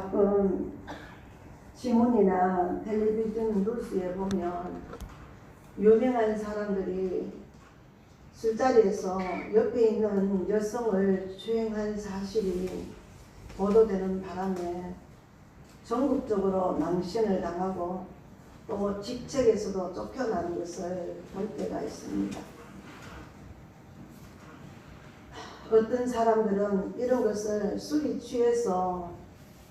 가끔 신문이나 텔레비전 뉴스에 보면 유명한 사람들이 술자리에서 옆에 있는 여성을 추행한 사실이 보도되는 바람에 전국적으로 망신을 당하고 또 직책에서도 쫓겨나는 것을 볼 때가 있습니다. 어떤 사람들은 이런 것을 술이 취해서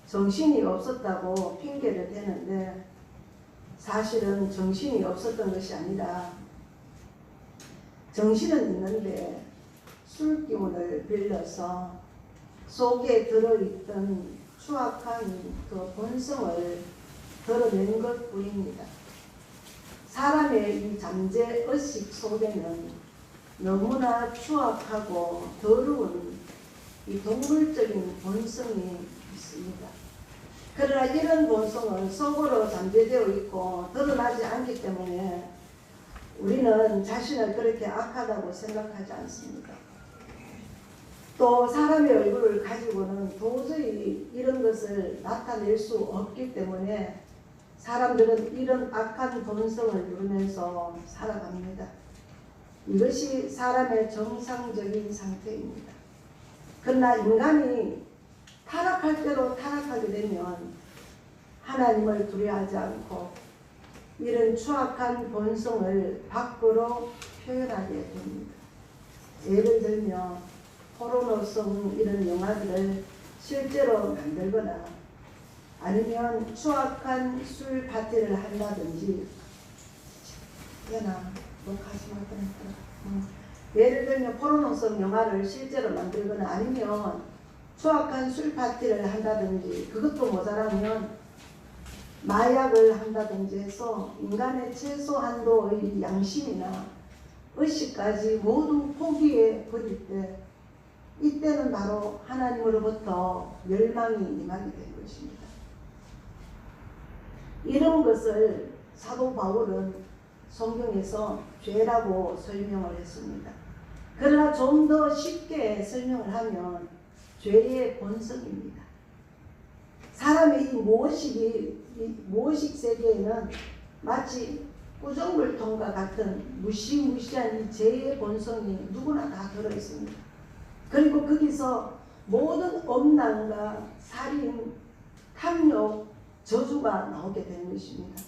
정신이 없었다고 핑계를 대는데 사실은 정신이 없었던 것이 아니라 정신은 있는데 술 기운을 빌려서 속에 들어있던 추악한 그 본성을 드러낸 것뿐입니다. 사람의 이 잠재의식 속에는 너무나 추악하고 더러운 이 동물적인 본성이 있습니다. 그러나 이런 본성은 속으로 잠재되어 있고 드러나지 않기 때문에 우리는 자신을 그렇게 악하다고 생각하지 않습니다. 또 사람의 얼굴을 가지고는 도저히 이런 것을 나타낼 수 없기 때문에 사람들은 이런 악한 본성을 누리면서 살아갑니다. 이것이 사람의 정상적인 상태입니다. 그러나 인간이 타락할 대로 타락하게 되면 하나님을 두려워하지 않고 이런 추악한 본성을 밖으로 표현하게 됩니다. 예를 들면 포르노성 이런 영화들을 실제로 만들거나 아니면 추악한 술 파티를 한다든지 예를 들면 포르노성 영화를 실제로 만들거나 아니면 추악한 술 파티를 한다든지 그것도 모자라면 마약을 한다든지 해서 인간의 최소한도의 양심이나 의식까지 모두 포기해 버릴 때 이때는 바로 하나님으로부터 멸망이 임하게 된 것입니다. 이런 것을 사도 바울은 성경에서 죄라고 설명을 했습니다. 그러나 좀 더 쉽게 설명을 하면 죄의 본성입니다. 사람의 이 무의식 세계에는 마치 꾸정물통과 같은 무시무시한 이 죄의 본성이 누구나 다 들어있습니다. 그리고 거기서 모든 음란과 살인, 탐욕, 저주가 나오게 되는 것입니다.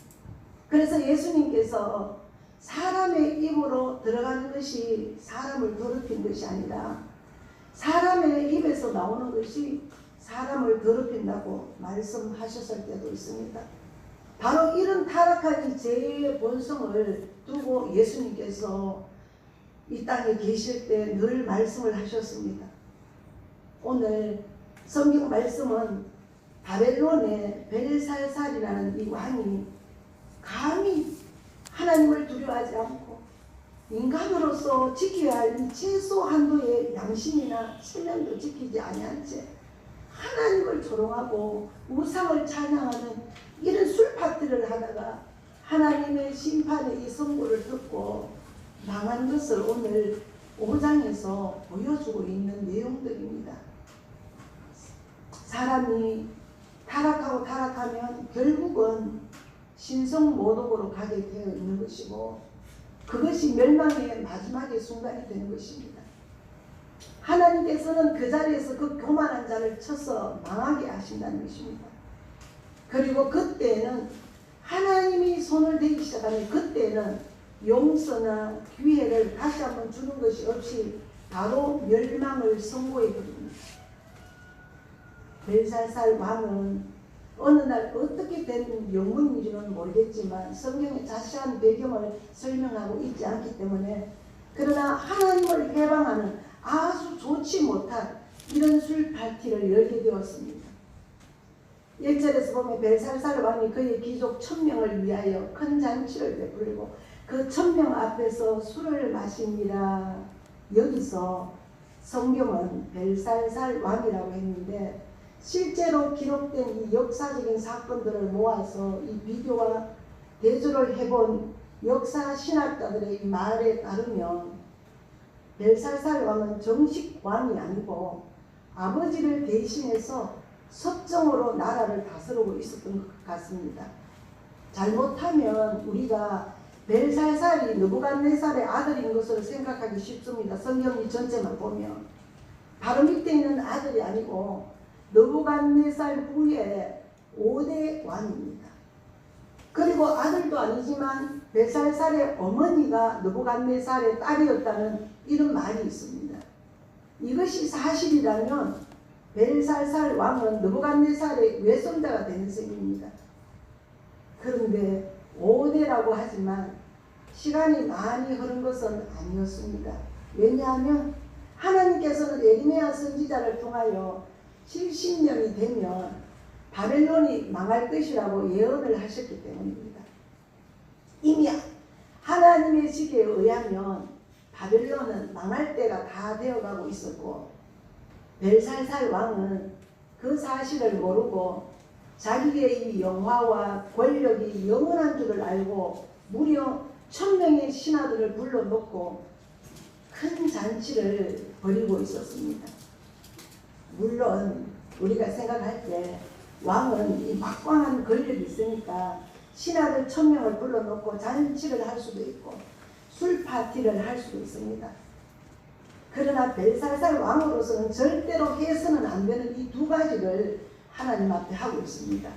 그래서 예수님께서 사람의 입으로 들어가는 것이 사람을 더럽힌 것이 아니라 사람의 입에서 나오는 것이 사람을 더럽힌다고 말씀하셨을 때도 있습니다. 바로 이런 타락한 이 죄의 본성을 두고 예수님께서 이 땅에 계실 때 늘 말씀을 하셨습니다. 오늘 성경 말씀은 바벨론의 벨살살이라는 이 왕이 감히 하나님을 두려워하지 않고 인간으로서 지켜야 할 이 최소한도의 양심이나 체면도 지키지 아니한 채 하나님을 조롱하고 우상을 찬양하는 이런 술 파티를 하다가 하나님의 심판의 이 선고를 듣고 망한 것을 오늘 5장에서 보여주고 있는 내용들입니다. 사람이 타락하면 결국은 신성모독으로 가게 되어 있는 것이고 그것이 멸망의 마지막의 순간이 되는 것입니다. 하나님께서는 그 자리에서 그 교만한 자를 쳐서 망하게 하신다는 것입니다. 그리고 그때는 하나님이 손을 대기 시작하면 그때는 용서나 기회를 다시 한번 주는 것이 없이 바로 멸망을 선고해 버립니다. 벨살살 왕은 어느 날 어떻게 된 영문인지는 모르겠지만 성경의 자세한 배경을 설명하고 있지 않기 때문에 그러나 하나님을 해방하는 아주 좋지 못한 이런 술 파티를 열게 되었습니다. 1절에서 보면 벨살살 왕이 그의 귀족 1000명을 위하여 큰 잔치를 베풀고 그 1000명 앞에서 술을 마십니다. 여기서 성경은 벨살살 왕이라고 했는데 실제로 기록된 이 역사적인 사건들을 모아서 이 비교와 대조를 해본 역사 신학자들의 이 말에 따르면 벨살살 왕은 정식 왕이 아니고 아버지를 대신해서 섭정으로 나라를 다스리고 있었던 것 같습니다. 잘못하면 우리가 벨살살이 느부갓네살의 아들인 것으로 생각하기 쉽습니다. 성경 전체만 보면 바로 밑에 있는 아들이 아니고 느부갓네살 후에 5대 왕입니다. 그리고 아들도 아니지만 벨살살의 어머니가 느부갓네살의 딸이었다는 이런 말이 있습니다. 이것이 사실이라면 벨살살 왕은 느부갓네살의 외손자가 되는 셈입니다. 그런데 5대라고 하지만 시간이 많이 흐른 것은 아니었습니다. 왜냐하면 하나님께서는 예레미야 선지자를 통하여 70년이 되면 바벨론이 망할 것이라고 예언을 하셨기 때문입니다. 이미 하나님의 지혜에 의하면 바벨론은 망할 때가 다 되어가고 있었고 벨살살 왕은 그 사실을 모르고 자기의 이 영화와 권력이 영원한 줄을 알고 무려 1000명의 신하들을 불러놓고 큰 잔치를 벌이고 있었습니다. 물론 우리가 생각할 때 왕은 이 막강한 권력이 있으니까 신하들 1000명을 불러놓고 잔치를 할 수도 있고 술 파티를 할 수도 있습니다. 그러나 벨살살 왕으로서는 절대로 해서는 안 되는 이 두 가지를 하나님 앞에 하고 있습니다.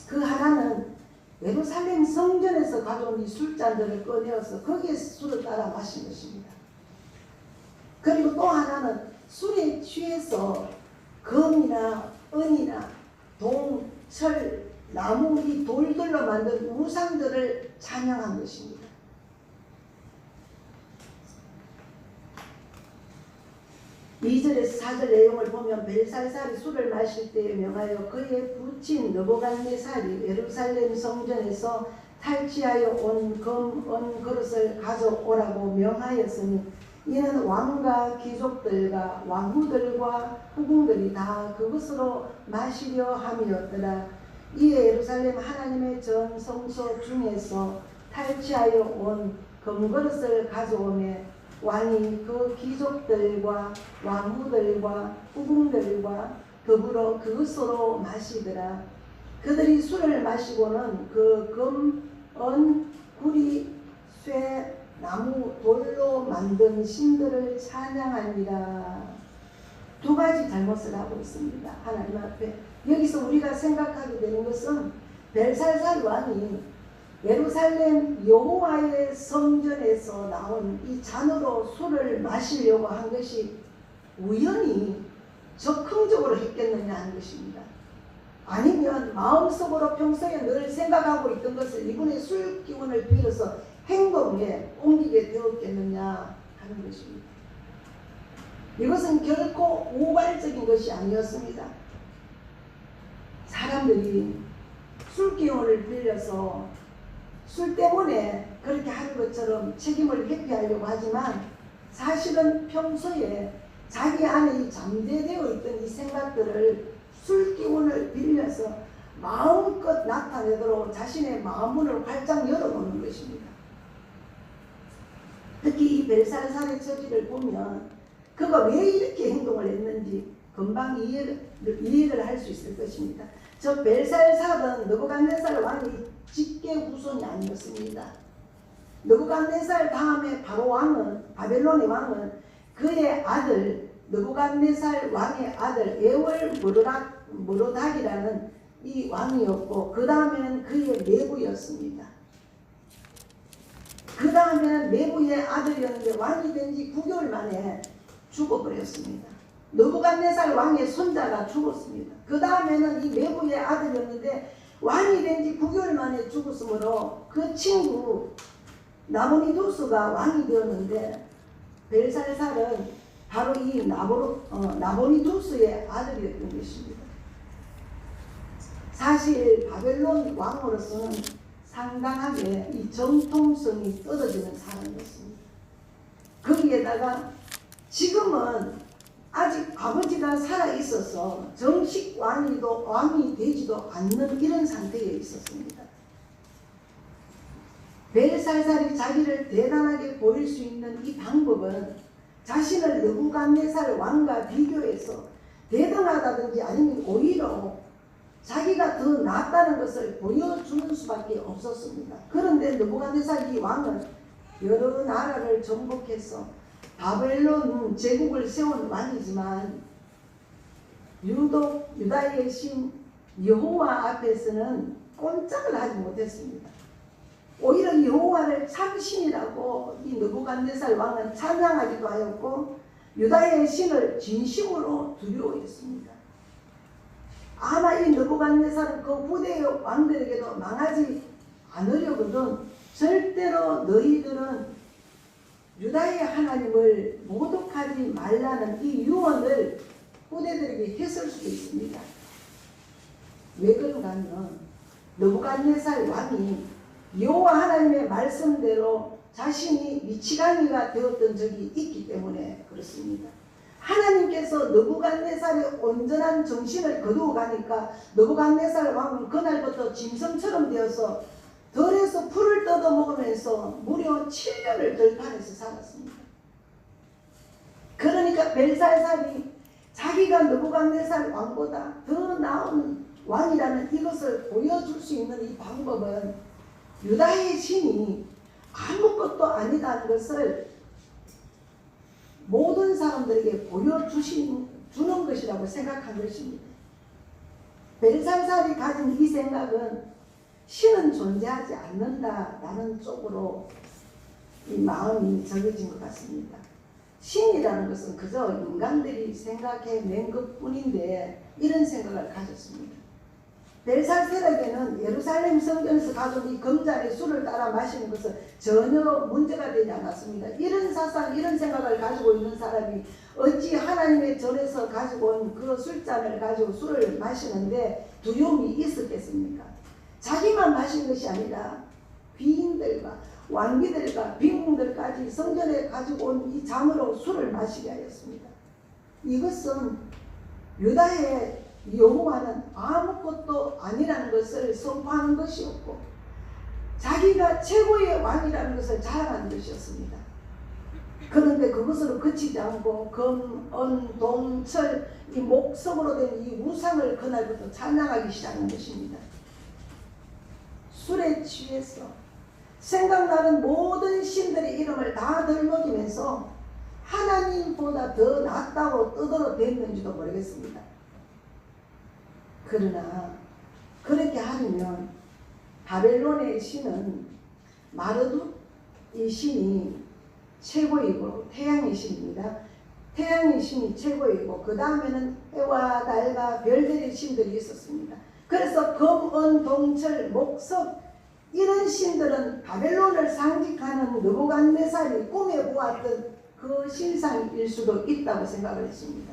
그 하나는 예루살렘 성전에서 가져온 이 술잔들을 꺼내어서 거기에 술을 따라 마신 것입니다. 그리고 또 하나는 술에 취해서 금이나 은이나 동, 철, 나무 이 돌들로 만든 우상들을 찬양한 것입니다. 2절에서 4절 내용을 보면 벨살살이 술을 마실 때에 명하여 그의 부친 느부갓네살이 예루살렘 성전에서 탈취하여 온 금, 은 그릇을 가져오라고 명하였으니 이는 왕과 귀족들과 왕후들과 후궁들이 다 그것으로 마시려 함이었더라. 이에 예루살렘 하나님의 전 성소 중에서 탈취하여 온 금그릇을 가져오매 왕이 그 귀족들과 왕후들과 후궁들과 더불어 그것으로 마시더라. 그들이 술을 마시고는 그 금, 은, 구리, 쇠, 나무, 돌로 만든 신들을 찬양하니라. 두 가지 잘못을 하고 있습니다. 하나님 앞에. 여기서 우리가 생각하게 되는 것은 벨살살 왕이 예루살렘 여호와의 성전에서 나온 이 잔으로 술을 마시려고 한 것이 우연히 적극적으로 했겠느냐 하는 것입니다. 아니면 마음속으로 평소에 늘 생각하고 있던 것을 이분의 술 기운을 빌어서 행동에 옮기게 되었겠느냐 하는 것입니다. 이것은 결코 우발적인 것이 아니었습니다. 사람들이 술 기운을 빌려서 술 때문에 그렇게 하는 것처럼 책임을 회피하려고 하지만 사실은 평소에 자기 안에 이 잠재되어 있던 이 생각들을 술 기운을 빌려서 마음껏 나타내도록 자신의 마음문을 활짝 열어놓는 것입니다. 특히 이 벨살살의 처지를 보면 그가 왜 이렇게 행동을 했는지 금방 이해를 할 수 있을 것입니다. 저 벨살살은 느부갓네살 왕이 직계 후손이 아니었습니다. 느부갓네살 다음에 바로 왕은 바벨론의 왕은 그의 아들 느부갓네살 왕의 아들 에월므로닥이라는 이 왕이었고 그 다음에는 그의 내부였습니다. 그 다음에는 내부의 아들이었는데 왕이 된 지 9개월 만에 죽어버렸습니다. 느부갓네살 왕의 손자가 죽었습니다. 그 다음에는 이 내부의 아들이었는데 왕이 된 지 9개월 만에 죽었으므로 그 친구 나보니두스가 왕이 되었는데 벨살살은 바로 이 나보니두스의 아들이었던 것입니다. 사실 바벨론 왕으로서는 상당하게 이 정통성이 떨어지는 사람이었습니다. 거기에다가 지금은 아직 아버지가 살아있어서 정식 왕이 되지도 않는 이런 상태에 있었습니다. 벨살살이 자기를 대단하게 보일 수 있는 이 방법은 자신을 느부갓네살 왕과 비교해서 대등하다든지 아니면 오히려 자기가 더 낫다는 것을 보여주는 수밖에 없었습니다. 그런데 느부갓네살 이 왕은 여러 나라를 정복해서 바벨론 제국을 세운 왕이지만 유독 유다의 신 여호와 앞에서는 꼼짝을 하지 못했습니다. 오히려 여호와를 참신이라고 이 느부갓네살 왕은 찬양하기도 하였고 유다의 신을 진심으로 두려워했습니다. 아마 이 느부갓네살은 그 후대의 왕들에게도 망하지 않으려거든 절대로 너희들은 유다의 하나님을 모독하지 말라는 이 유언을 후대들에게 했을 수도 있습니다. 왜 그런가 하면 느부갓네살 왕이 여호와 하나님의 말씀대로 자신이 미치광이가 되었던 적이 있기 때문에 그렇습니다. 하나님께서 느부갓네살의 온전한 정신을 거두어 가니까 느부갓네살 왕은 그날부터 짐승처럼 되어서 들에서 풀을 뜯어 먹으면서 무려 7년을 들판에서 살았습니다. 그러니까 벨사살이 자기가 느부갓네살 왕보다 더 나은 왕이라는 이것을 보여줄 수 있는 이 방법은 유다의 신이 아무것도 아니다는 것을 모든 사람들에게 보여주는 것이라고 생각한 것입니다. 벨사살이 가진 이 생각은 신은 존재하지 않는다라는 쪽으로 이 마음이 정해진 것 같습니다. 신이라는 것은 그저 인간들이 생각해낸 것뿐인데 이런 생각을 가졌습니다. 벨사살에게는 예루살렘 성전에서 가져온 이 금잔의 술을 따라 마시는 것은 전혀 문제가 되지 않았습니다. 이런 사상, 이런 생각을 가지고 있는 사람이 어찌 하나님의 전에서 가지고 온 그 술잔을 가지고 술을 마시는데 두려움이 있었겠습니까? 자기만 마신 것이 아니라 귀인들과 왕비들과 빈궁들까지 성전에 가지고 온 이 잔으로 술을 마시게 하였습니다. 이것은 유다의 여호와는 아무것도 아니라는 것을 선포하는 것이었고 자기가 최고의 왕이라는 것을 자랑하는 것이었습니다. 그런데 그것으로 그치지 않고 금, 은, 동, 철 이 목석으로 된 이 우상을 그날부터 찬양하기 시작한 것입니다. 술에 취해서 생각나는 모든 신들의 이름을 다 들먹이면서 하나님보다 더 낫다고 떠들어댔는지도 모르겠습니다. 그러나 그렇게 하면 바벨론의 신은 마르둑 이 신이 최고이고 태양의 신입니다. 태양의 신이 최고이고 그 다음에는 해와 달과 별들의 신들이 있었습니다. 그래서 금, 은, 동, 철, 목석 이런 신들은 바벨론을 상징하는 느부갓네살이 꿈에 보았던 그 신상일 수도 있다고 생각을 했습니다.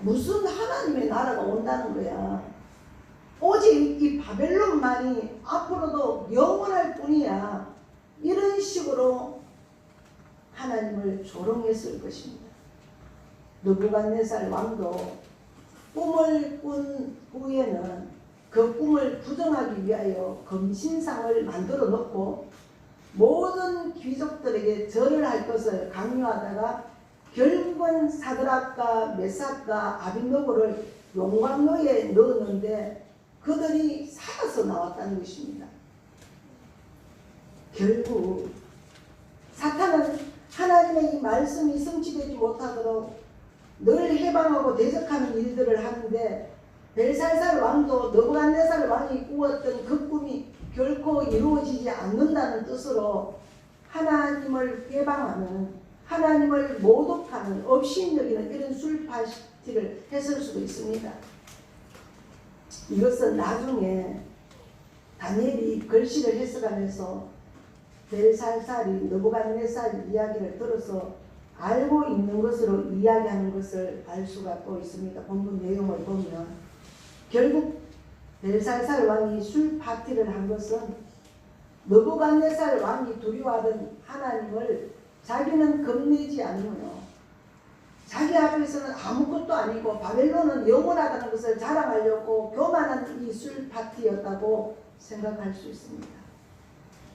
무슨 하나님의 나라가 온다는 거야. 오직 이 바벨론만이 앞으로도 영원할 뿐이야. 이런 식으로 하나님을 조롱했을 것입니다. 느부갓네살 왕도 꿈을 꾼 후에는 그 꿈을 부정하기 위하여 금신상을 만들어 놓고 모든 귀족들에게 절을 할 것을 강요하다가 결국은 사드락과 메삭과 아벳느고를 용광로에 넣었는데 그들이 살아서 나왔다는 것입니다. 결국 사탄은 하나님의 이 말씀이 성취되지 못하도록 늘 해방하고 대적하는 일들을 하는데 벨사살 왕도 느부갓네살 왕이 꾸었던 그 꿈이 결코 이루어지지 않는다는 뜻으로 하나님을 해방하는, 하나님을 모독하는, 업신여기는 이런 술 파티를 했을 수도 있습니다. 이것은 나중에 다니엘이 글씨를 해석하면서 벨사살이 느부갓네살 이야기를 들어서 알고 있는 것으로 이야기하는 것을 알 수가 또 있습니다. 본문 내용을 보면 결국 벨사살 왕이 술 파티를 한 것은 느부갓네살 왕이 두려워하던 하나님을 자기는 겁내지 않으며 자기 앞에서는 아무것도 아니고 바벨론은 영원하다는 것을 자랑하려고 교만한 이 술 파티였다고 생각할 수 있습니다.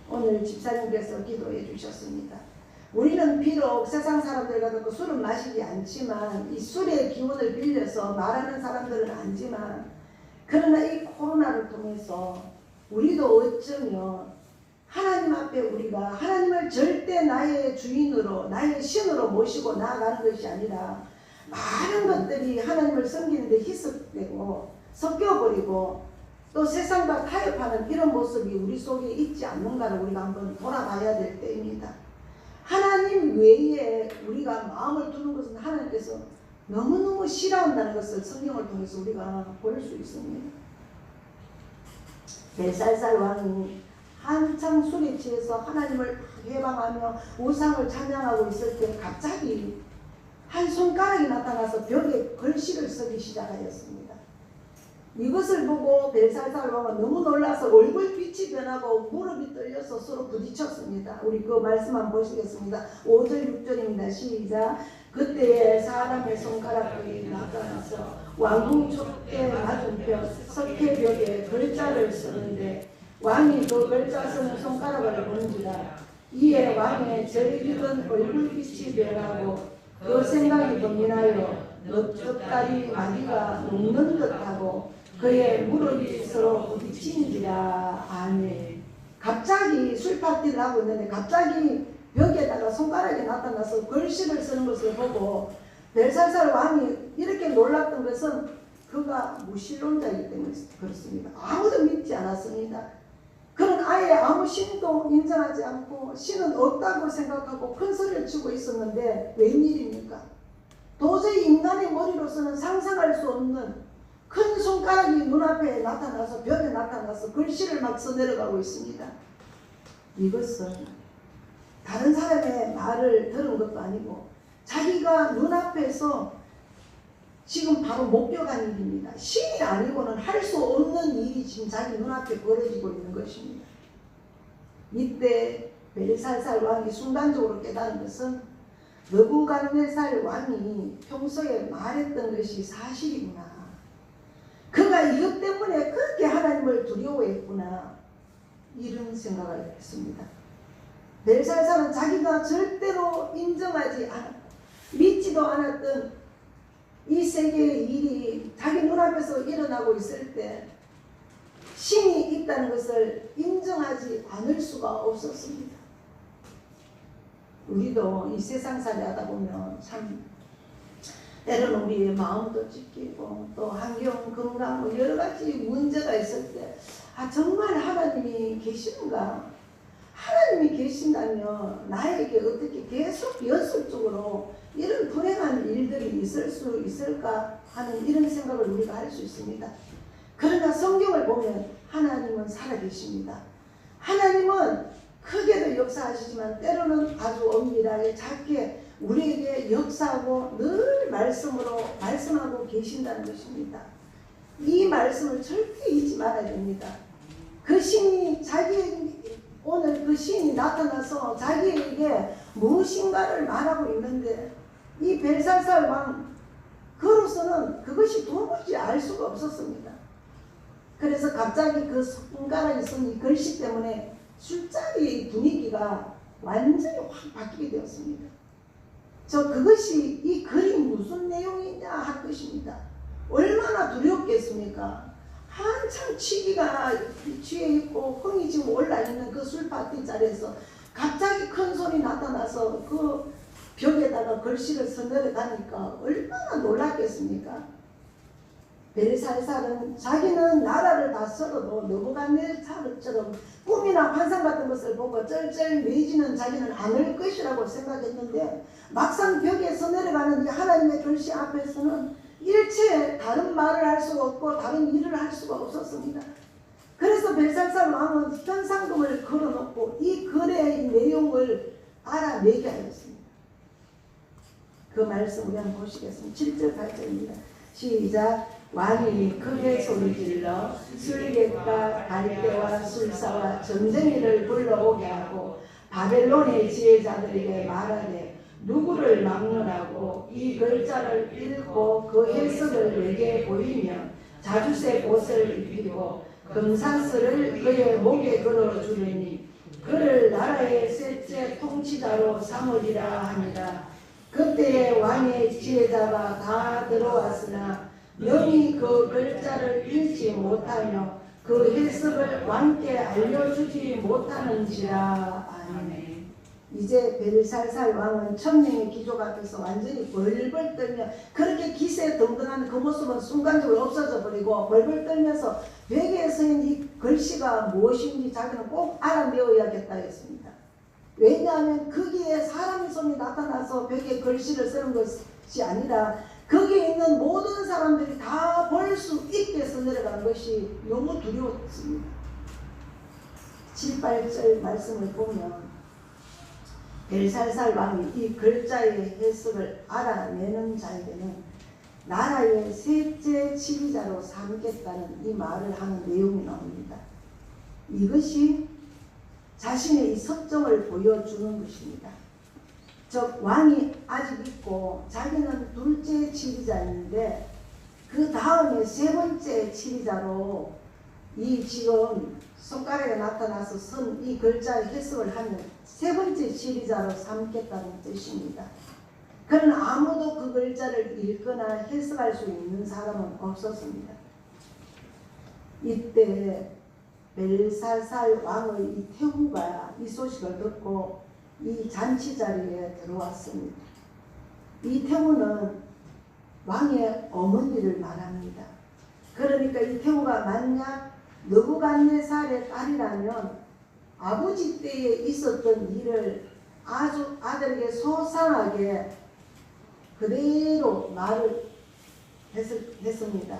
오늘 집사님께서 기도해 주셨습니다. 우리는 비록 세상 사람들과 같고 술은 마시지 않지만 이 술의 기운을 빌려서 말하는 사람들은 아니지만 그러나 이 코로나를 통해서 우리도 어쩌면 하나님 앞에 우리가 하나님을 절대 나의 주인으로 나의 신으로 모시고 나아가는 것이 아니라 많은 것들이 하나님을 섬기는데 희석되고 섞여버리고 또 세상과 타협하는 이런 모습이 우리 속에 있지 않는가를 우리가 한번 돌아봐야 될 때입니다. 하나님 외에 우리가 마음을 두는 것은 하나님께서 너무너무 싫어한다는 것을 성경을 통해서 우리가 볼 수 있습니다. 벨살살 왕이 한창 술에 취해서 하나님을 회방하며 우상을 찬양하고 있을 때 갑자기 한 손가락이 나타나서 벽에 글씨를 쓰기 시작하였습니다. 이것을 보고 벨살살 왕은 너무 놀라서 얼굴빛이 변하고 무릎이 떨려서 서로 부딪혔습니다. 우리 그 말씀 한번 보시겠습니다. 5절 6절입니다. 시작. 그때에 사람의 손가락들이 나타나서 왕궁 촛대 맞은편 석회벽에 글자를 쓰는데 왕이 그 글자 쓰는 손가락을 본지라 이에 왕의 저리던 얼굴빛이 변하고 그 생각이 번민하여 넓적다리 마디가 녹는 듯하고 그의 무릎이 서로 부딪힌지라. 아멘. 갑자기 술 파티를 하고 있는데 갑자기 벽에다가 손가락이 나타나서 글씨를 쓰는 것을 보고 벨살살 왕이 이렇게 놀랐던 것은 그가 무신론자이기 때문에 그렇습니다. 아무도 믿지 않았습니다. 그는 아예 아무 신도 인정하지 않고 신은 없다고 생각하고 큰 소리를 치고 있었는데 웬일입니까? 도저히 인간의 머리로서는 상상할 수 없는 큰 손가락이 눈앞에 나타나서 벽에 나타나서 글씨를 막 써내려가고 있습니다. 이것은 다른 사람의 말을 들은 것도 아니고 자기가 눈앞에서 지금 바로 목격한 일입니다. 신이 아니고는 할 수 없는 일이 지금 자기 눈앞에 벌어지고 있는 것입니다. 이때 벨살살 왕이 순간적으로 깨달은 것은 느부갓네살 왕이 평소에 말했던 것이 사실이구나. 그가 이것 때문에 그렇게 하나님을 두려워했구나. 이런 생각을 했습니다. 벨살살은 자기가 절대로 인정하지 믿지도 않았던 이 세계의 일이 자기 눈앞에서 일어나고 있을 때 신이 있다는 것을 인정하지 않을 수가 없었습니다. 우리도 이 세상살이 하다 보면 참 때로는 우리의 마음도 찢기고 또 환경, 건강 뭐 여러 가지 문제가 있을 때 정말 하나님이 계시는가? 하나님이 계신다면 나에게 어떻게 계속 연속적으로 이런 불행한 일들이 있을 수 있을까 하는 이런 생각을 우리가 할 수 있습니다. 그러나 성경을 보면 하나님은 살아계십니다. 하나님은 크게도 역사하시지만 때로는 아주 엄밀하게 작게 우리에게 역사하고 늘 말씀으로 말씀하고 계신다는 것입니다. 이 말씀을 절대 잊지 말아야 됩니다. 그 신이 오늘 그 신이 나타나서 자기에게 무엇인가를 말하고 있는데 이 벨살살 왕 그로서는 그것이 도무지 알 수가 없었습니다. 그래서 갑자기 그 손가락이 쓴 이 글씨 때문에 술자리의 분위기가 완전히 확 바뀌게 되었습니다. 그것이 이 글이 무슨 내용이냐 할 것입니다. 얼마나 두렵겠습니까? 한참 취기가 취해 있고 흥이 지금 올라있는 그 술파티 자리에서 갑자기 큰 손이 나타나서 그 벽에다가 글씨를 써내려가니까 얼마나 놀랐겠습니까? 벨살살은 자기는 나라를 다스려도 느부갓네살처럼 꿈이나 환상 같은 것을 보고 쩔쩔매지는 자기는 않을 것이라고 생각했는데 막상 벽에 써내려가는 이 하나님의 글씨 앞에서는 일체 다른 말을 할 수가 없고 다른 일을 할 수가 없었습니다. 그래서 벨살살 왕은 현상금을 걸어놓고 이 글의 내용을 알아내게 하였습니다. 그 말씀 우리 한번 보시겠습니다. 7절 8절입니다. 시작. 왕이 크게 소리질러 술객과 갈대와 술사와 점쟁이를 불러오게 하고 바벨론의 지혜자들에게 말하되 누구를 막론하고 이 글자를 읽고 그 해석을 내게 보이면 자주색 옷을 입히고 금사슬을 그의 목에 걸어주리니 그를 나라의 셋째 통치자로 삼으리라 하니라. 그때에 왕의 지혜자가 다 들어왔으나 명이 그 글자를 읽지 못하며 그 해석을 왕께 알려주지 못하는지라. 아멘. 이제 벨살살 왕은 천명의 기조 앞에서 완전히 벌벌 떨며, 그렇게 기세에 등등한 그 모습은 순간적으로 없어져 버리고 벌벌 떨면서 벽에 서인 이 글씨가 무엇인지 자기는 꼭 알아내어야겠다 했습니다. 왜냐하면 거기에 사람의 손이 나타나서 벽에 글씨를 쓰는 것이 아니라 거기에 있는 모든 사람들이 다 볼 수 있게 해서 내려간 것이 너무 두려웠습니다. 7, 8절 말씀을 보면 벨살살 왕이 이 글자의 해석을 알아내는 자에게는 나라의 셋째 지휘자로 삼겠다는 이 말을 하는 내용이 나옵니다. 이것이 자신의 이 석정을 보여주는 것입니다. 즉 왕이 아직 있고 자기는 둘째 지휘자인데 그 다음에 세 번째 지휘자로 이 지금 손가락에 나타나서 쓴 이 글자의 해석을 하면 세 번째 지휘자로 삼겠다는 뜻입니다. 그러나 아무도 그 글자를 읽거나 해석할 수 있는 사람은 없었습니다. 이때 벨살살 왕의 이 태후가 이 소식을 듣고 이 잔치 자리에 들어왔습니다. 이 태후는 왕의 어머니를 말합니다. 그러니까 이 태후가 만약 느부갓네살의 딸이라면 아버지 때에 있었던 일을 아주 아들에게 소상하게 그대로 말을 했습니다.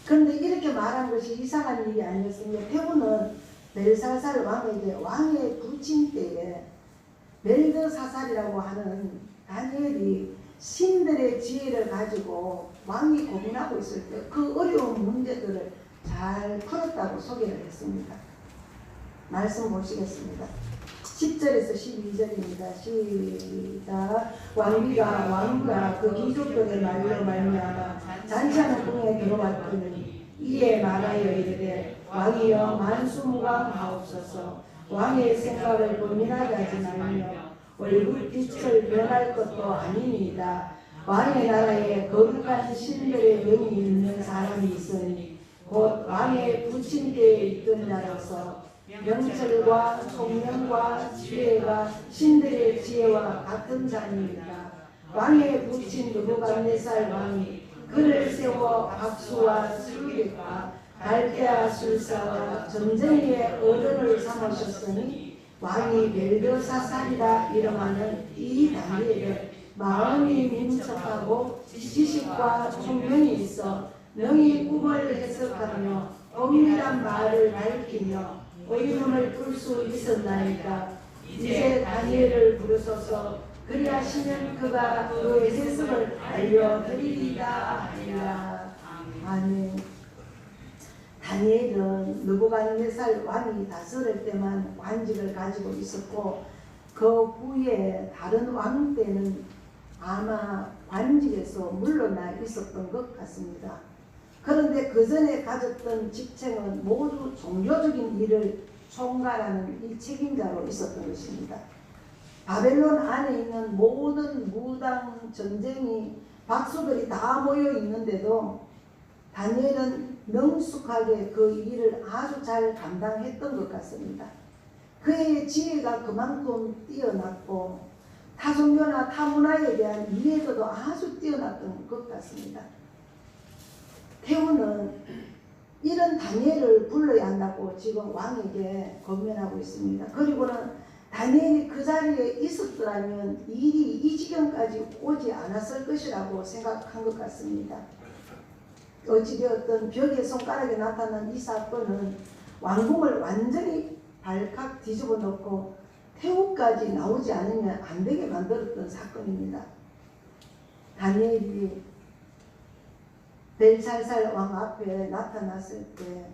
그런데 이렇게 말한 것이 이상한 일이 아니었습니다. 태후는 벨살살 왕에게 왕의 부친 때에 벨드사살이라고 하는 다니엘이 신들의 지혜를 가지고 왕이 고민하고 있을 때 그 어려운 문제들을 잘 풀었다고 소개를 했습니다. 말씀 보시겠습니다. 10절에서 12절입니다. 시작. 왕비가 왕과 그 귀족들의 말로 말미암아 잔치하는 궁에 들어왔더니 이에 말하여 이르되 왕이여 만수무강하옵소서. 왕의 생각을 고민하게 하지 말며 얼굴빛을 변할 것도 아니니이다. 왕의 나라에 거룩한 신들의 영이 있는 사람이 있으니 곧 왕의 부친 때에 있던 자로서 명철과 총명과 지혜가 신들의 지혜와 같은 자입니다. 왕의 부친 느부갓네살 왕이 그를 세워 박수와 술객과 갈대아 술사와 전쟁의 어른을 삼으셨으니 왕이 벨드사살이라 이름하는 이 다니엘은 마음이 민첩하고 지식과 총명이 있어 능히 꿈을 해석하며 엄밀한 말을 밝히며 의문을 풀 수 있었나이다. 이제 다니엘을 부르소서. 그리하시면 그가 그 해석을 알려드리리다 하리라. 아멘. 다니엘은 느부갓네살 왕이 다스릴 때만 관직을 가지고 있었고 그 후에 다른 왕 때는 아마 관직에서 물러나 있었던 것 같습니다. 그런데 그 전에 가졌던 직책은 모두 종교적인 일을 총괄하는 이 책임자로 있었던 것입니다. 바벨론 안에 있는 모든 무당 전쟁이 박수들이 다 모여 있는데도 다니엘은 능숙하게 그 일을 아주 잘 감당했던 것 같습니다. 그의 지혜가 그만큼 뛰어났고 타종교나 타문화에 대한 이해도도 아주 뛰어났던 것 같습니다. 태후는 이런 다니엘을 불러야 한다고 지금 왕에게 권면하고 있습니다. 그리고는 다니엘이 그 자리에 있었더라면 일이 이 지경까지 오지 않았을 것이라고 생각한 것 같습니다. 어찌되었든 벽에 손가락에 나타난 이 사건은 왕궁을 완전히 발칵 뒤집어 놓고 태후까지 나오지 않으면 안 되게 만들었던 사건입니다. 다니엘이 벨살살 왕 앞에 나타났을 때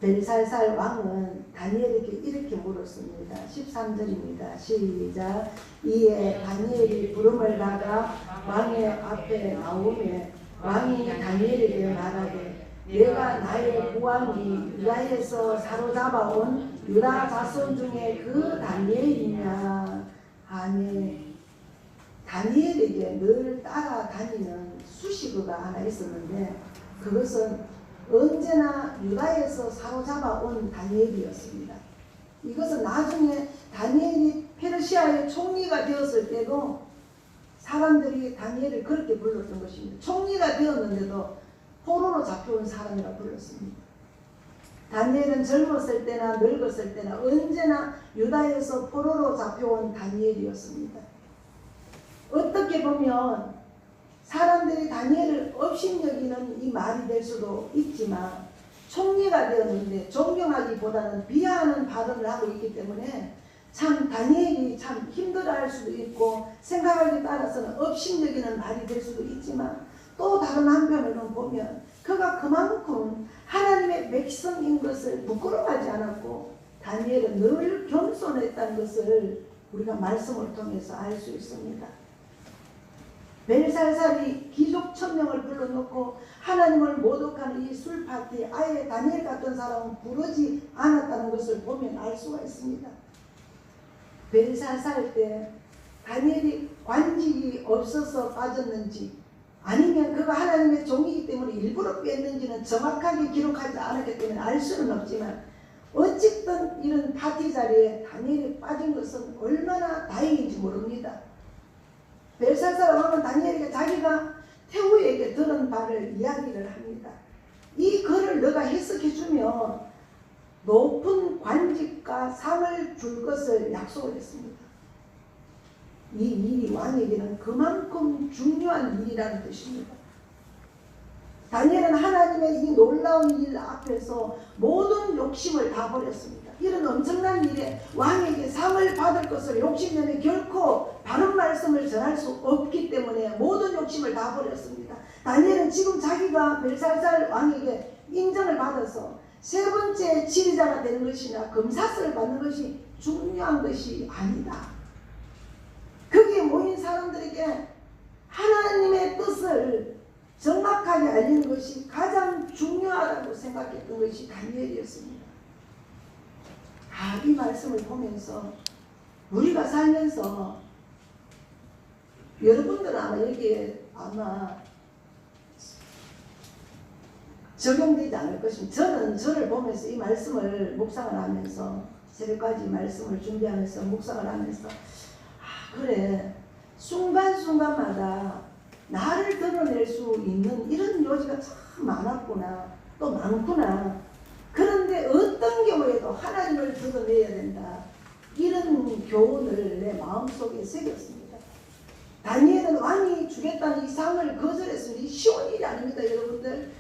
벨살살 왕은 다니엘에게 이렇게 물었습니다. 13절입니다. 시작. 이에 다니엘이 부름을 받아 왕의 앞에 나오매 왕이 다니엘에게 말하되 내가 나의 구원이 유다에서 사로잡아온 유다 자손 중에 그 다니엘이냐. 아멘. 다니엘에게 늘 따라다니는 수식어가 하나 있었는데 그것은 언제나 유다에서 사로잡아온 다니엘이었습니다. 이것은 나중에 다니엘이 페르시아의 총리가 되었을 때도 사람들이 다니엘을 그렇게 불렀던 것입니다. 총리가 되었는데도 포로로 잡혀온 사람이라 불렀습니다. 다니엘은 젊었을 때나 늙었을 때나 언제나 유다에서 포로로 잡혀온 다니엘이었습니다. 어떻게 보면 사람들이 다니엘을 업신여기는 이 말이 될 수도 있지만 총리가 되었는데 존경하기보다는 비하하는 발언을 하고 있기 때문에 참 다니엘이 참 힘들어할 수도 있고 생각하기에 따라서는 업신여기는 말이 될 수도 있지만 또 다른 한편으로는 보면 그가 그만큼 하나님의 백성인 것을 부끄러워하지 않았고 다니엘은 늘 겸손했다는 것을 우리가 말씀을 통해서 알 수 있습니다. 벨살살이 귀족 1000명을 불러놓고 하나님을 모독하는 이 술파티에 아예 다니엘 같은 사람은 부르지 않았다는 것을 보면 알 수가 있습니다. 벨살살 때 다니엘이 관직이 없어서 빠졌는지 아니면 그가 하나님의 종이기 때문에 일부러 뺐는지는 정확하게 기록하지 않았기 때문에 알 수는 없지만 어쨌든 이런 파티 자리에 다니엘이 빠진 것은 얼마나 다행인지 모릅니다. 벨살살 왕은 다니엘에게 자기가 태후에게 들은 바를 이야기를 합니다. 이 글을 너가 해석해주면 높은 관직과 상을 줄 것을 약속을 했습니다. 이 일이 왕에게는 그만큼 중요한 일이라는 뜻입니다. 다니엘은 하나님의 이 놀라운 일 앞에서 모든 욕심을 다 버렸습니다. 이런 엄청난 일에 왕에게 상을 받을 것을 욕심내면 결코 바른 말씀을 전할 수 없기 때문에 모든 욕심을 다 버렸습니다. 다니엘은 지금 자기가 벨살살 왕에게 인정을 받아서 세 번째 지휘자가 되는 것이나 검사스를 받는 것이 중요한 것이 아니다. 거기에 모인 사람들에게 하나님의 뜻을 정확하게 알리는 것이 가장 중요하다고 생각했던 것이 다니엘이었습니다. 이 말씀을 보면서 우리가 살면서 여러분들은 아마 여기에 적용되지 않을 것입니다. 저는 저를 보면서 이 말씀을 묵상을 하면서 새벽까지 말씀을 준비하면서 묵상을 하면서 그래 순간순간마다 나를 드러낼 수 있는 이런 요지가 참 많았구나 또 많구나. 그런데 어떤 경우에도 하나님을 드러내야 된다. 이런 교훈을 내 마음속에 새겼습니다. 다니엘은 왕이 주겠다는 이 상을 거절했습니다. 쉬운 일이 아닙니다. 여러분들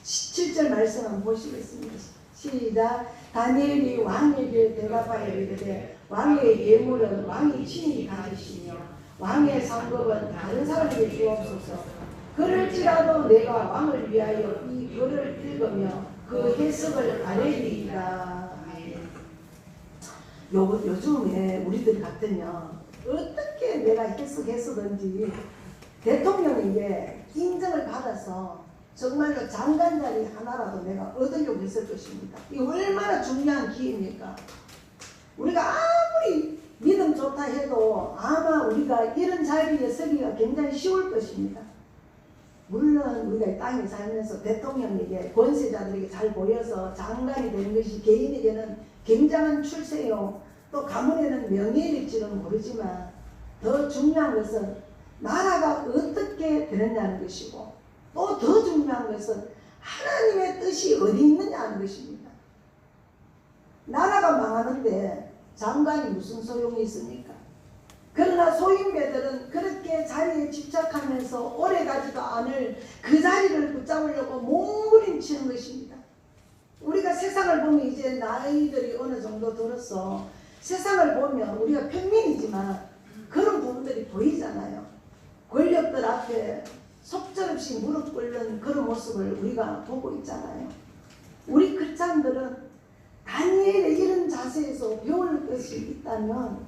7절 말씀 한번 보시겠습니다. 시작. 다니엘이 왕에게 대답하여 이르되 왕의 예물은 왕이 친히 가지시며 왕의 상급은 다른 사람에게 주옵소서. 그럴지라도 내가 왕을 위하여 이 글을 읽으며 그 해석을 아뢰리이다. 요즘에 우리들 같으면 어떻게 내가 해석했었든지 대통령에게 인정을 받아서 정말로 장관 자리 하나라도 내가 얻으려고 했을 것입니다. 이 얼마나 중요한 기회입니까? 우리가 아무리 믿음 좋다 해도 아마 우리가 이런 자리에 서기가 굉장히 쉬울 것입니다. 물론 우리가 이 땅에 살면서 대통령에게 권세자들에게 잘 보여서 장관이 되는 것이 개인에게는 굉장한 출세요. 또 가문에는 명예일지는 모르지만 더 중요한 것은 나라가 어떻게 되느냐는 것이고 또 더 중요한 것은 하나님의 뜻이 어디 있느냐 하는 것입니다. 나라가 망하는데 장관이 무슨 소용이 있습니까? 그러나 소인배들은 그렇게 자리에 집착하면서 오래가지도 않을 그 자리를 붙잡으려고 몸부림치는 것입니다. 우리가 세상을 보면 이제 나이들이 어느 정도 들어서 세상을 보면 우리가 평민이지만 그런 부분들이 보이잖아요. 권력들 앞에 속절없이 무릎 꿇는 그런 모습을 우리가 보고 있잖아요. 우리 크리스찬들은 다니엘의 이런 자세에서 배울 것이 있다면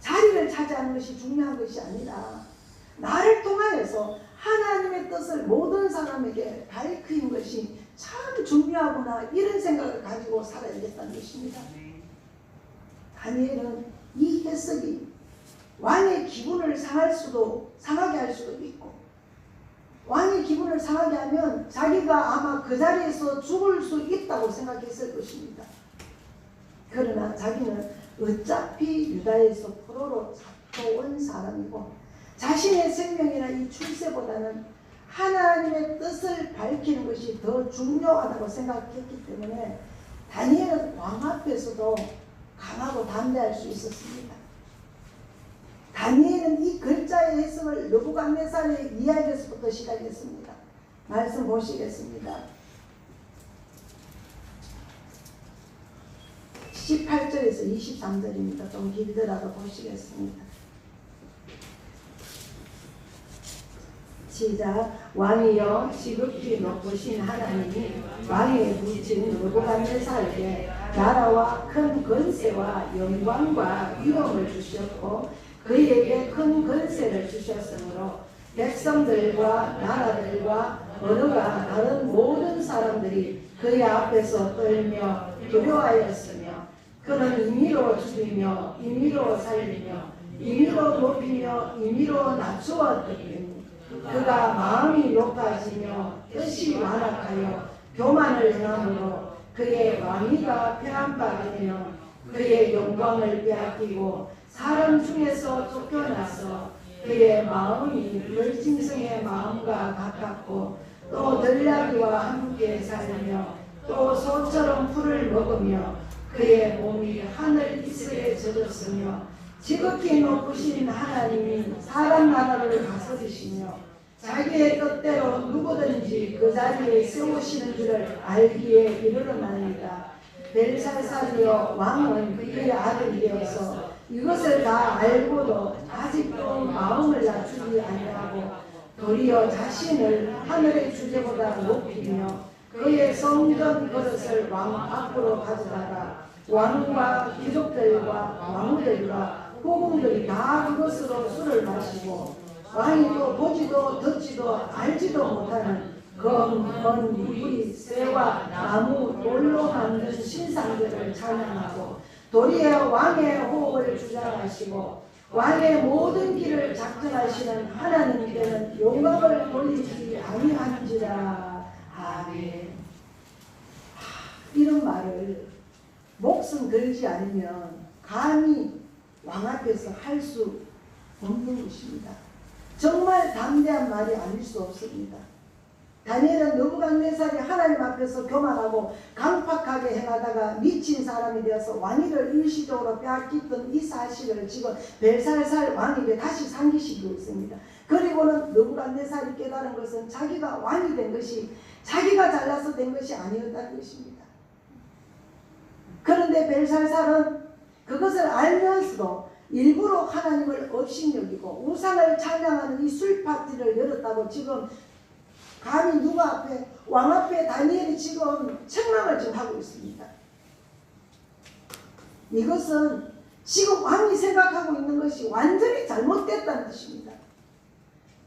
자리를 차지하는 것이 중요한 것이 아니라 나를 통하여서 하나님의 뜻을 모든 사람에게 밝히는 것이 참 중요하구나 이런 생각을 가지고 살아야겠다는 것입니다. 다니엘은 이 해석이 왕의 기분을 상하게 할 수도 있고, 왕의 기분을 상하게 하면 자기가 아마 그 자리에서 죽을 수 있다고 생각했을 것입니다. 그러나 자기는 어차피 유다에서 포로로 잡혀온 사람이고 자신의 생명이나 이 출세보다는 하나님의 뜻을 밝히는 것이 더 중요하다고 생각했기 때문에 다니엘은 왕 앞에서도 강하고 담대할 수 있었습니다. 다니엘은 이 글자의 해석을 느부갓네살의 이야기에서부터 시작했습니다. 말씀 보시겠습니다. 18절에서 23절입니다. 좀 길더라도 보시겠습니다. 시작. 왕이여 지극히 높으신 하나님이 왕위에 붙인 느부갓네살에게 나라와 큰 권세와 영광과 위엄을 주셨고 그에게 큰 권세를 주셨으므로 백성들과 나라들과 언어가 다른 모든 사람들이 그의 앞에서 떨며 두려워하였으며 그는 임의로 죽이며 임의로 살리며 임의로 높이며 임의로 낮추었더니 그가 마음이 높아지며 뜻이 완악하여 교만을 행함으로 그의 왕위가 폐함받으며 그의 영광을 빼앗기고 사람 중에서 쫓겨나서 그의 마음이 불짐승의 마음과 가깝고 또 들나귀와 함께 살며 또 소처럼 풀을 먹으며 그의 몸이 하늘 이슬에 젖었으며 지극히 높으신 하나님이 사람 나라를 다스리시며 자기의 뜻대로 누구든지 그 자리에 세우시는 줄을 알기에 이르렀나이다. 벨사살이여 왕은 그의 아들이어서 이것을 다 알고도 아직도 마음을 낮추지 아니하고 도리어 자신을 하늘의 주제보다 높이며 그의 성전 그릇을 왕 앞으로 가져다가 왕과 귀족들과 왕들과 후궁들이 다 그것으로 술을 마시고 왕이 또 보지도 듣지도 알지도 못하는 검은 물이 쇠와 나무 돌로 만든 신상들을 찬양하고 도리어 왕의 호흡을 주장하시고 왕의 모든 길을 작정하시는 하나님께는 영광을 돌리지 아니한지라. 아멘. 이런 말을 목숨 걸지 않으면 감히 왕 앞에서 할 수 없는 것입니다. 정말 담대한 말이 아닐 수 없습니다. 다니엘은 느부갓네살이 하나님 앞에서 교만하고 강팍하게 행하다가 미친 사람이 되어서 왕위를 일시적으로 빼앗겼던 이 사실을 지금 벨사살 왕에게 다시 상기시키고 있습니다. 그리고는 느부갓네살이 깨달은 것은 자기가 왕이 된 것이 자기가 잘나서 된 것이 아니었다는 것입니다. 그런데 벨사살은 그것을 알면서도 일부러 하나님을 업신여기고 우상을 찬양하는 이 술 파티를 열었다고 지금 감히 누가 앞에 왕 앞에 다니엘이 지금 책망을 지금 하고 있습니다. 이것은 지금 왕이 생각하고 있는 것이 완전히 잘못됐다는 뜻입니다.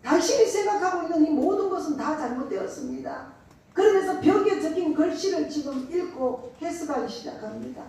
당신이 생각하고 있는 이 모든 것은 다 잘못되었습니다. 그러면서 벽에 적힌 글씨를 지금 읽고 해석하기 시작합니다.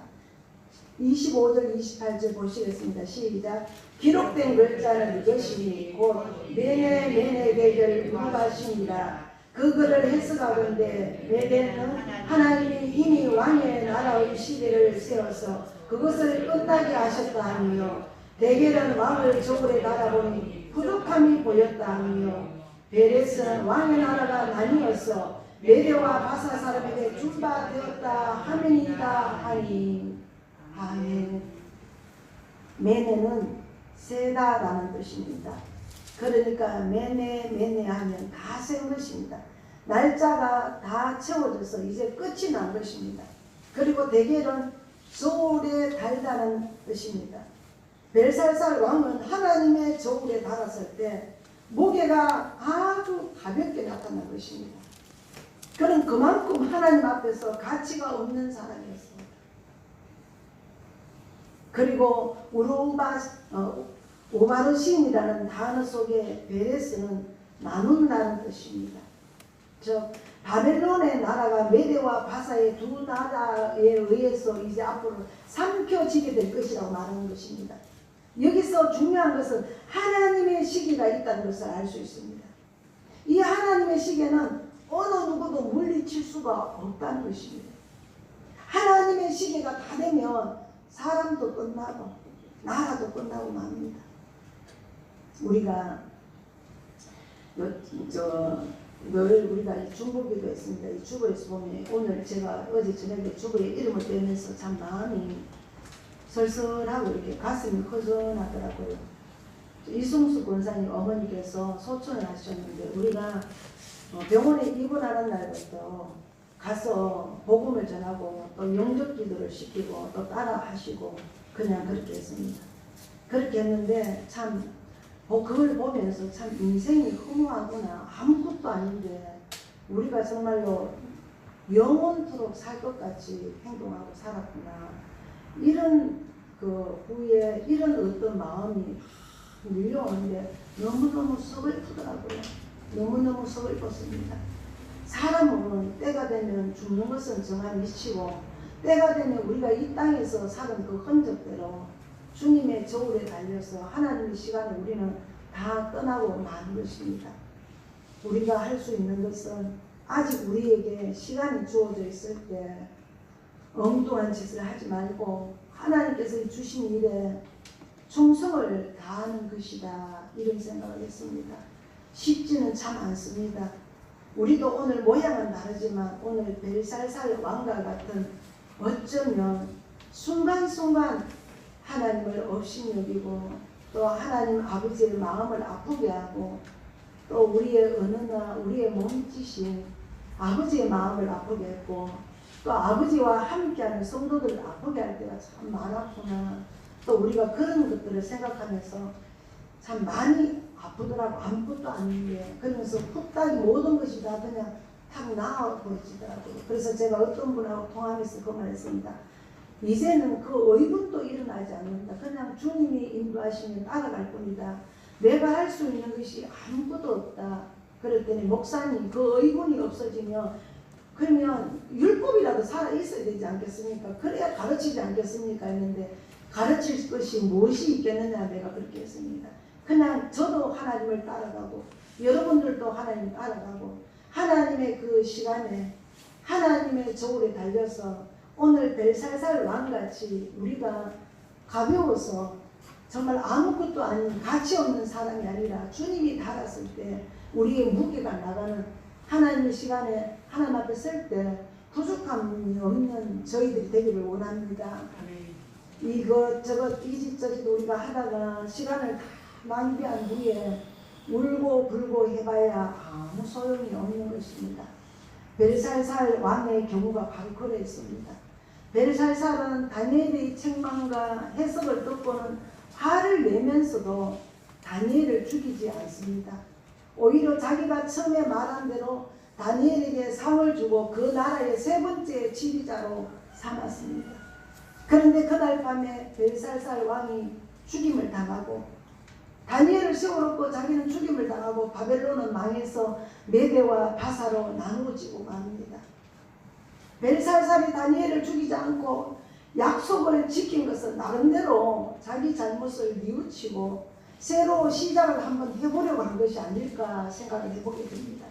25절 28절 보시겠습니다. 시작. 기록된 글자는 이것이니 곧 메네 대결 누가시니라. 그 글을 해석하건대 메네는 하나님이 이미 왕의 나라의 시대를 세워서 그것을 끝나게 하셨다 하며 대결은 왕을 저울에 달아보니 부족함이 보였다 하며 베레스는 왕의 나라가 나뉘어서 메대와 바사 사람에게 준바되었다 하면이다 하니. 아멘. 메네는 세다라는 뜻입니다. 그러니까 메네 하면 다 센 것입니다. 날짜가 다 채워져서 이제 끝이 난 것입니다. 그리고 대결은 저울에 달다는 뜻입니다. 벨사살 왕은 하나님의 저울에 달았을 때 무게가 아주 가볍게 나타난 것입니다. 그는 그만큼 하나님 앞에서 가치가 없는 사람이었습니다. 그리고 오바르신이라는 단어 속에 베레스는 나눈다는 뜻입니다. 즉 바벨론의 나라가 메대와 바사의 두 나라에 의해서 이제 앞으로 삼켜지게 될 것이라고 말하는 것입니다. 여기서 중요한 것은 하나님의 시기가 있다는 것을 알 수 있습니다. 이 하나님의 시기에는 어느 누구도 물리칠 수가 없다는 것입니다. 하나님의 시기가 다 되면 사람도 끝나고 나라도 끝나고 맙니다. 우리가 늘 우리가 중보기도 했습니다. 이 주보에서 보면 오늘 제가 어제 저녁에 주보에 이름을 빼면서 참 마음이 설설하고 이렇게 가슴이 허전하더라고요. 이승수 권사님 어머니께서 소천을 하셨는데 우리가 병원에 입원하는 날부터 가서 복음을 전하고 또 영접 기도를 시키고 또 따라 하시고 그냥 그렇게 했습니다. 그렇게 했는데 참 그걸 보면서 참 인생이 허무하구나. 아무것도 아닌데 우리가 정말로 영원토록 살 것 같이 행동하고 살았구나. 이런 그 후에 이런 어떤 마음이 밀려오는데 너무너무 서글프더라고요. 너무너무 서글펐습니다. 사람은 때가 되면 죽는 것은 정한 이치고 때가 되면 우리가 이 땅에서 살은 그 흔적대로 주님의 저울에 달려서 하나님의 시간에 우리는 다 떠나고 마는 것입니다. 우리가 할 수 있는 것은 아직 우리에게 시간이 주어져 있을 때 엉뚱한 짓을 하지 말고 하나님께서 주신 일에 충성을 다하는 것이다. 이런 생각을 했습니다. 쉽지는 참 않습니다. 우리도 오늘 모양은 다르지만 오늘 벨살살 왕과 같은 어쩌면 순간순간 하나님을 업신여기고 또 하나님 아버지의 마음을 아프게 하고 또 우리의 언어나 우리의 몸짓이 아버지의 마음을 아프게 했고 또 아버지와 함께하는 성도들을 아프게 할 때가 참 많았구나. 또 우리가 그런 것들을 생각하면서 참 많이 아프더라고. 아무것도 아닌데 그러면서 후딱 모든 것이 다 그냥 탁 나아 보이더라고요. 그래서 제가 어떤 분하고 통화하면서 그 말했습니다. 이제는 그 의분도 일어나지 않는다. 그냥 주님이 인도하시면 따라갈 뿐이다. 내가 할 수 있는 것이 아무것도 없다. 그랬더니 목사님 그 의분이 없어지면 그러면 율법이라도 살아 있어야 되지 않겠습니까? 그래야 가르치지 않겠습니까? 했는데 가르칠 것이 무엇이 있겠느냐 내가 그렇게 했습니다. 그냥 저도 하나님을 따라가고 여러분들도 하나님 따라가고 하나님의 그 시간에 하나님의 저울에 달려서 오늘 벨살살 왕같이 우리가 가벼워서 정말 아무것도 아닌 가치 없는 사람이 아니라 주님이 달았을 때 우리의 무게가 나가는 하나님의 시간에 하나님 앞에 설 때 부족함이 없는 저희들이 되기를 원합니다. 이것저것 이짓저짓 우리가 하다가 시간을 다 낭비한 후에 울고 불고 해봐야 아무 소용이 없는 것입니다. 벨살살 왕의 경우가 바로 그랬습니다. 벨살살은 다니엘의 책망과 해석을 듣고는 화를 내면서도 다니엘을 죽이지 않습니다. 오히려 자기가 처음에 말한 대로 다니엘에게 상을 주고 그 나라의 세 번째 지휘자로 삼았습니다. 그런데 그날 밤에 벨살살 왕이 죽임을 당하고 다니엘을 세워놓고 자기는 죽임을 당하고 바벨론은 망해서 메대와 바사로 나누어지고 맙니다. 벨살살이 다니엘을 죽이지 않고 약속을 지킨 것은 나름대로 자기 잘못을 뉘우치고 새로 시작을 한번 해보려고 한 것이 아닐까 생각을 해보게 됩니다.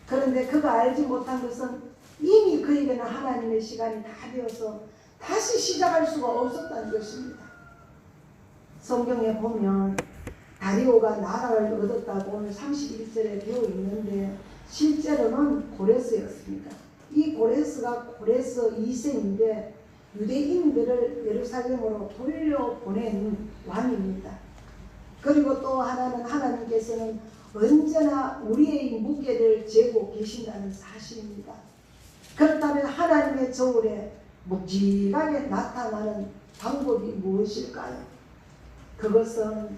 그런데 그가 알지 못한 것은 이미 그에게는 하나님의 시간이 다 되어서 다시 시작할 수가 없었다는 것입니다. 성경에 보면 다리오가 나라를 얻었다고 오늘 31절에 되어 있는데 실제로는 고레스였습니다. 이 고레스가 고레스 2세인데 유대인들을 예루살렘으로 돌려보낸 왕입니다. 그리고 또 하나는 하나님께서는 언제나 우리의 무게를 재고 계신다는 사실입니다. 그렇다면 하나님의 저울에 묵직하게 나타나는 방법이 무엇일까요? 그것은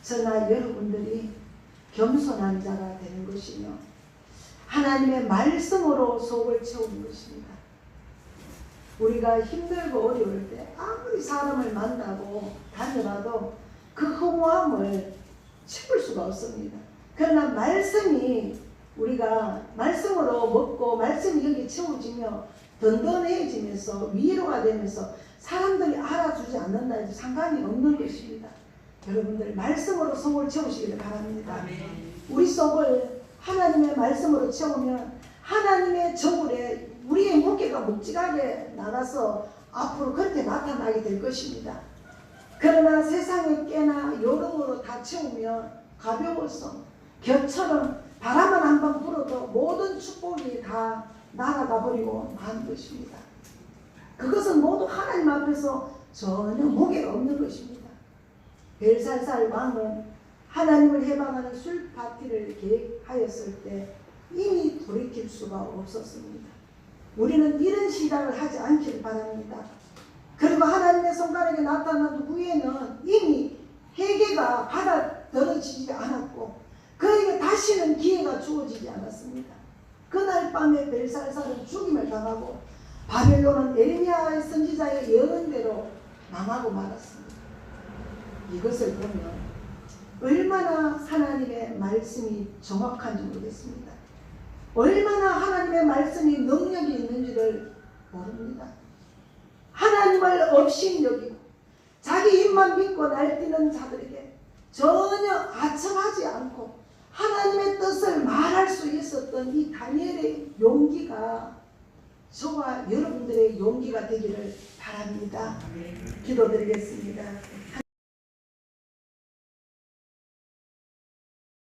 저나 여러분들이 겸손한 자가 되는 것이며 하나님의 말씀으로 속을 채우는 것입니다. 우리가 힘들고 어려울 때 아무리 사람을 만나고 다녀봐도 그 허무함을 채울 수가 없습니다. 그러나 말씀이 우리가 말씀으로 먹고 말씀이 여기 채워지며 든든해지면서 위로가 되면서 사람들이 알아주지 않는다 해도 상관이 없는 것입니다. 여러분들 말씀으로 속을 채우시기를 바랍니다. 우리 속을 하나님의 말씀으로 채우면 하나님의 저울에 우리의 무게가 묵직하게 나가서 앞으로 그렇게 나타나게 될 것입니다. 그러나 세상의 깨나 요령으로 다 채우면 가벼워서 겹처럼 바람만 한 번 불어도 모든 축복이 다 날아가 버리고 마는 것입니다. 그것은 모두 하나님 앞에서 전혀 무게가 없는 것입니다. 벨살살 왕은 하나님을 해방하는 술 파티를 계획하였을 때 이미 돌이킬 수가 없었습니다. 우리는 이런 시작을 하지 않기를 바랍니다. 그리고 하나님의 손가락에 나타난 후에는 이미 회개가 받아들여지지 않았고 그에게 다시는 기회가 주어지지 않았습니다. 그날 밤에 벨살살은 죽임을 당하고 바벨론은 에레미야의 선지자의 예언대로 망하고 말았습니다. 이것을 보면 얼마나 하나님의 말씀이 정확한지 모르겠습니다. 얼마나 하나님의 말씀이 능력이 있는지를 모릅니다. 하나님을 업신여기고 자기 입만 믿고 날뛰는 자들에게 전혀 아첨하지 않고 하나님의 뜻을 말할 수 있었던 이 다니엘의 용기가 저와 여러분들의 용기가 되기를 바랍니다. 기도드리겠습니다.